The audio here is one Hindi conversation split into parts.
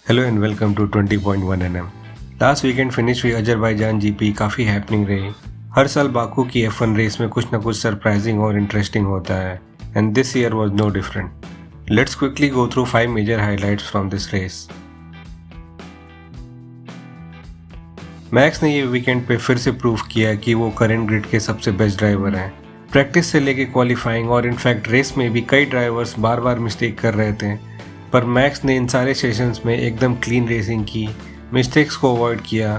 Hello and welcome to 20.1 NM। Last weekend finish हुई अजरबैजान जीपी काफ़ी हैपनिंग रही। हर साल बाकू की F1 रेस में कुछ ना कुछ सरप्राइजिंग और इंटरेस्टिंग होता है and this year was no different. Let's quickly go through 5 major highlights from this race. Max ने ये वीकेंड पे फिर से प्रूव किया कि वो करंट ग्रिड के सबसे बेस्ट ड्राइवर हैं। प्रैक्टिस से लेके क्वालिफाइंग और इनफैक्ट रेस में भी कई ड्राइवर्स बार बार मिस्टेक कर रहे थे, पर मैक्स ने इन सारे सेशंस में एकदम क्लीन रेसिंग की, मिस्टेक्स को अवॉइड किया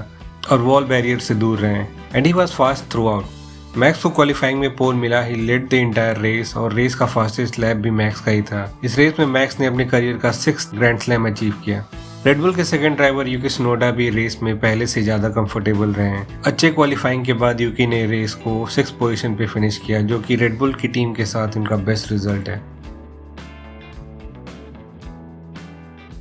और वॉल बैरियर से दूर रहे and he was fast through out. Max को क्वालिफाइंग में पोल मिला, ही लेड द इंटायर रेस और रेस का फास्टेस्ट लैप भी मैक्स का ही था। इस रेस में मैक्स ने अपने करियर का 6th ग्रैंड स्लैम अचीव किया। रेड बुल के सेकंड ड्राइवर यूकी त्सुनोडा भी रेस में पहले से ज़्यादा कंफर्टेबल रहे हैं। अच्छे क्वालिफाइंग के बाद यूकी ने रेस को 6th पोजीशन पे फिनिश किया, जो कि रेड बुल की टीम के साथ उनका बेस्ट रिजल्ट है।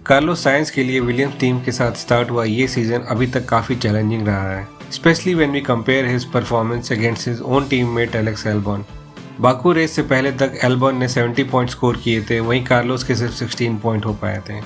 कार्लोस साइंस के लिए विलियम्स टीम के साथ स्टार्ट हुआ ये सीजन अभी तक काफ़ी चैलेंजिंग रहा है, specially when we compare his performance against his own teammate Alex Albon. Baku race से पहले तक एल्बॉन ने 70 पॉइंट स्कोर किए थे, वहीं कार्लोस के सिर्फ 16 पॉइंट हो पाए थे।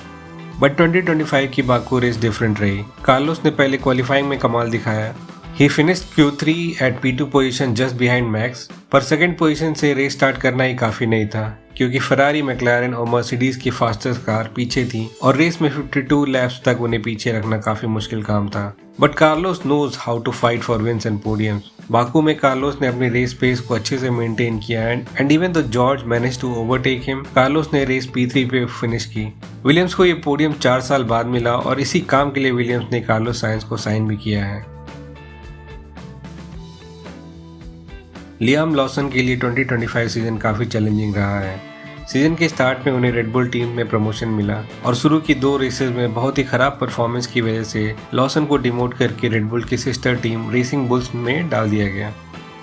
बट 2025 की बाकू रेस डिफरेंट रही। कार्लोस ने पहले क्वालिफाइंग में कमाल दिखाया। He finished Q3 at P2 position just behind Max, पर सेकंड पोजीशन से रेस स्टार्ट करना ही काफ़ी नहीं था, क्योंकि फरारी, मैक्लारेन और मर्सिडीज की फास्टेस्ट कार पीछे थी और रेस में 52 लैप्स तक उन्हें पीछे रखना काफ़ी मुश्किल काम था। But Carlos knows how to fight for wins and podiums. Baku में कार्लोस ने अपनी रेस पेस को अच्छे से मेंटेन किया and even though George manage to overtake him, Carlos ने रेस P3 पे फिनिश की। विलियम्स को ये पोडियम 4 साल बाद मिला और इसी काम के लिए विलियम्स ने कार्लोस साइंस को साइन भी किया है। लियाम लॉसन के लिए 2025 सीजन काफ़ी चैलेंजिंग रहा है। सीजन के स्टार्ट में उन्हें रेड बुल टीम में प्रमोशन मिला और शुरू की 2 रेसेस में बहुत ही खराब परफॉर्मेंस की वजह से लॉसन को डिमोट करके रेड बुल की सिस्टर टीम रेसिंग बुल्स में डाल दिया गया।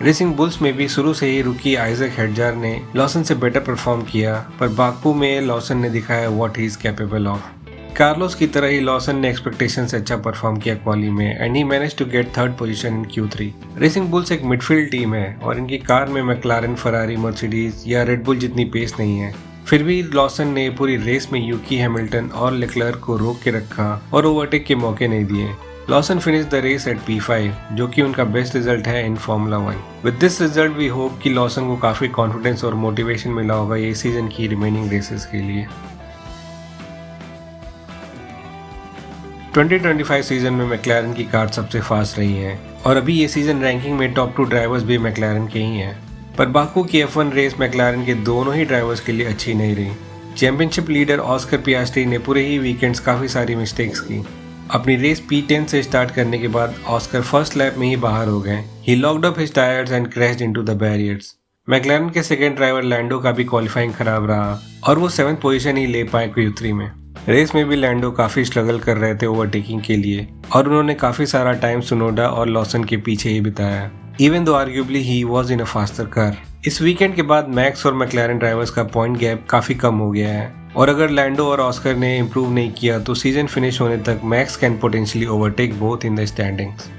रेसिंग बुल्स में भी शुरू से ही रुकी आइजक हेडजार ने लॉसन से बेटर परफॉर्म किया, पर बाकू में लॉसन ने दिखाया what he is capable of. Carlos की तरह ही लॉसन ने एक्सपेक्टेशन से अच्छा परफॉर्म किया क्वाली में and he manage to get 3rd position in Q3। Racing Bulls एक मिडफील्ड टीम है और इनकी कार में मैक्लारेन, फरारी, मर्सिडीज या रेड बुल जितनी पेस नहीं है। फिर भी लॉसन ने पूरी रेस में यूकी, हैमिल्टन और लेक्लर्क को रोक के रखा और ओवरटेक के मौके नहीं दिए। Lawson finish the race at P5, जो कि उनका बेस्ट रिजल्ट है in Formula 1। With this result we hope कि लॉसन को काफी कॉन्फिडेंस और मोटिवेशन मिला होगा ये सीजन की रिमेनिंग रेसेस के लिए। 2025 सीजन में मैक्लारेन की कार सबसे फास्ट रही है और अभी ये सीजन रैंकिंग में टॉप 2 ड्राइवर्स भी मैक्लारेन के ही हैं। पर बाकू की F1 रेस मैक्लारेन के दोनों ही ड्राइवर्स के लिए अच्छी नहीं रही। चैंपियनशिप लीडर ऑस्कर पियास्ट्री ने पूरे ही वीकेंड्स काफ़ी सारी मिस्टेक्स की। अपनी रेस P10 से स्टार्ट करने के बाद ऑस्कर फर्स्ट लैप में ही बाहर हो गए। ही locked up his tyres and crashed into the barriers. McLaren के सेकेंड ड्राइवर लैंडो का भी क्वालिफाइंग खराब रहा और वो 7th पोजीशन ही ले पाए Q3 में। रेस में भी लैंडो काफ़ी स्ट्रगल कर रहे थे ओवरटेकिंग के लिए और उन्होंने काफ़ी सारा टाइम त्सुनोडा और लॉसन के पीछे ही बिताया, even though arguably he was in a faster car. इस वीकेंड के बाद मैक्स और मैक्लारेन ड्राइवर्स का पॉइंट गैप काफ़ी कम हो गया है और अगर लैंडो और ऑस्कर ने इम्प्रूव नहीं किया तो सीजन फिनिश होने तक max can potentially overtake both in the standings.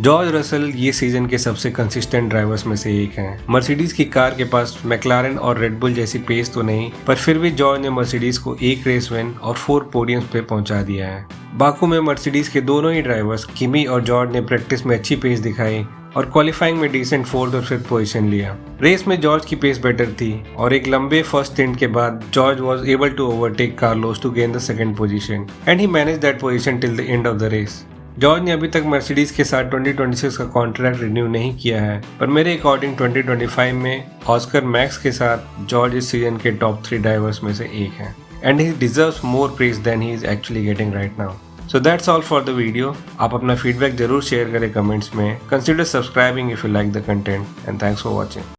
George Russell ये सीजन के सबसे कंसिस्टेंट ड्राइवर्स में से एक हैं। मर्सिडीज की कार के पास मैक्लारेन और रेड बुल जैसी पेस तो नहीं, पर फिर भी जॉर्ज ने मर्सिडीज को 1 रेस विन और 4 पोडियम्स पे पहुंचा दिया है। बाकू में मर्सिडीज के दोनों ही ड्राइवर्स किमी और जॉर्ज ने प्रैक्टिस में अच्छी पेस दिखाई और क्वालिफाइंग में डिसेंट 4th और 5th पोजीशन लिया। रेस में जॉर्ज की पेस बेटर थी और एक लंबे फर्स्ट स्टिंट के बाद George was able to overtake Carlos to gain the 2nd position and he manage that position till the end of the race. George ने अभी तक मर्सिडीज के साथ 2026 का कॉन्ट्रैक्ट रिन्यू नहीं किया है, पर मेरे अकॉर्डिंग 2025 में ऑस्कर, मैक्स के साथ जॉर्ज इस सीजन के टॉप 3 ड्राइवर्स में से एक हैं and he deserves more praise than he is actually getting right now. So that's all for the video. आप अपना फीडबैक जरूर शेयर करें कमेंट्स में। Consider subscribing if you like the content and thanks for watching.